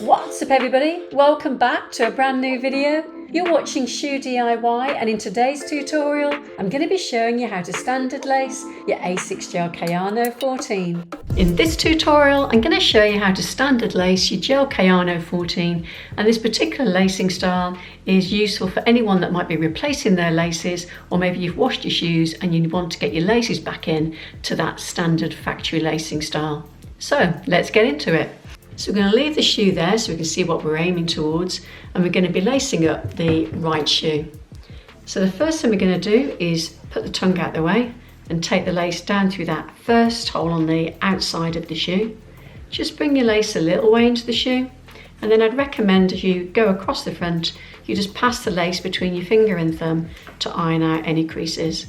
What's up everybody? Welcome back to a brand new video. You're watching Shoe DIY, and in today's tutorial I'm going to be showing you how to standard lace your Asics Gel-Kayano 14. In this tutorial I'm going to show you how to standard lace your Gel-Kayano 14, and this particular lacing style is useful for anyone that might be replacing their laces, or maybe you've washed your shoes and you want to get your laces back in to that standard factory lacing style. So let's get into it. So we're going to leave the shoe there so we can see what we're aiming towards, and we're going to be lacing up the right shoe. So the first thing we're going to do is put the tongue out the way and take the lace down through that first hole on the outside of the shoe. Just bring your lace a little way into the shoe, and then I'd recommend as you go across the front, you just pass the lace between your finger and thumb to iron out any creases.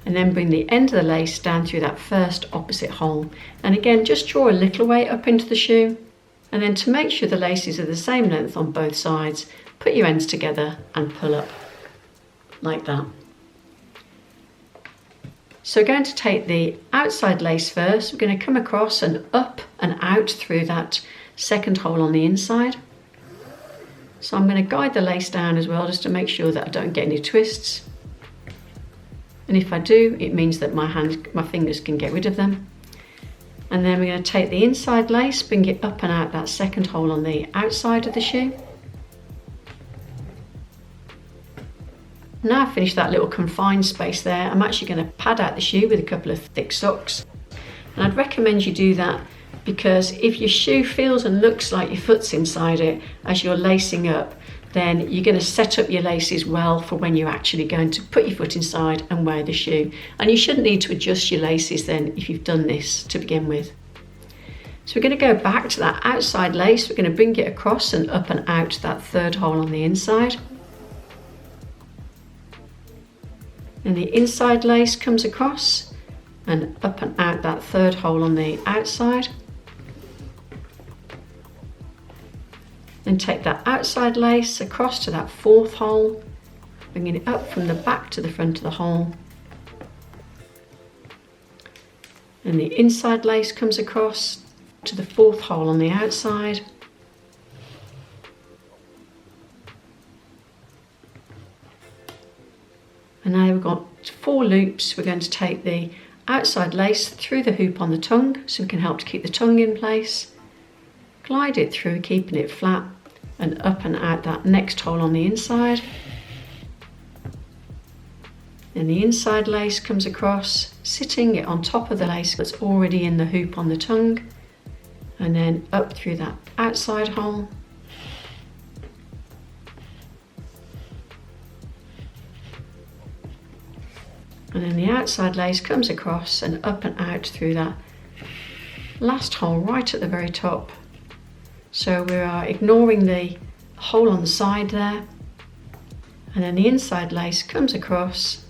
And then bring the end of the lace down through that first opposite hole. And again, just draw a little way up into the shoe. And then to make sure the laces are the same length on both sides, put your ends together and pull up like that. So we're going to take the outside lace first. We're going to come across and up and out through that second hole on the inside. So I'm going to guide the lace down as well, just to make sure that I don't get any twists. And if I do, it means that my fingers can get rid of them. And then we're going to take the inside lace, bring it up and out that second hole on the outside of the shoe. Now I've finished that little confined space there, I'm actually going to pad out the shoe with a couple of thick socks. And I'd recommend you do that because if your shoe feels and looks like your foot's inside it as you're lacing up, then you're going to set up your laces well for when you're actually going to put your foot inside and wear the shoe. And you shouldn't need to adjust your laces then if you've done this to begin with. So we're going to go back to that outside lace, we're going to bring it across and up and out that third hole on the inside. And the inside lace comes across and up and out that third hole on the outside. Then take that outside lace across to that fourth hole, bringing it up from the back to the front of the hole. And the inside lace comes across to the fourth hole on the outside. And now we've got 4 loops. We're going to take the outside lace through the hoop on the tongue so we can help to keep the tongue in place. Glide it through, keeping it flat, and up and out that next hole on the inside. Then the inside lace comes across, sitting it on top of the lace that's already in the hoop on the tongue, and then up through that outside hole. And then the outside lace comes across and up and out through that last hole right at the very top. So we are ignoring the hole on the side there, and then the inside lace comes across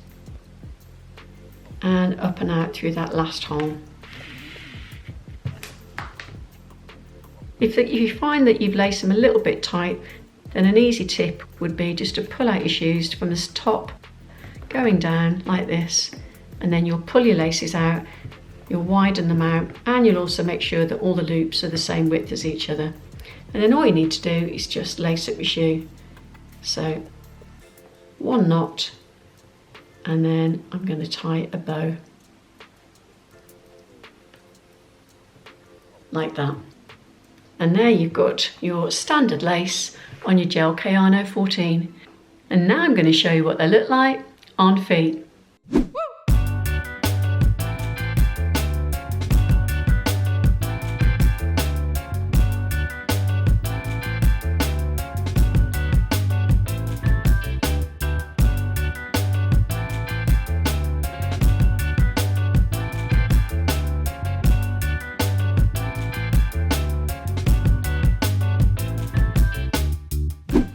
and up and out through that last hole. If you find that you've laced them a little bit tight, then an easy tip would be just to pull out your shoes from the top, going down like this, and then you'll pull your laces out, you'll widen them out, and you'll also make sure that all the loops are the same width as each other. And then all you need to do is just lace up your shoe. So 1 knot, and then I'm going to tie a bow like that. And there you've got your standard lace on your Gel-Kayano 14. And now I'm going to show you what they look like on feet.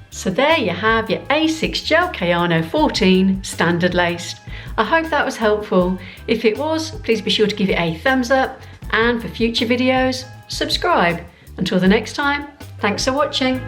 So there you have your Asics Gel-Kayano 14 standard laced. I hope that was helpful. If it was, please be sure to give it a thumbs up, and for future videos, subscribe. Until the next time, thanks for watching.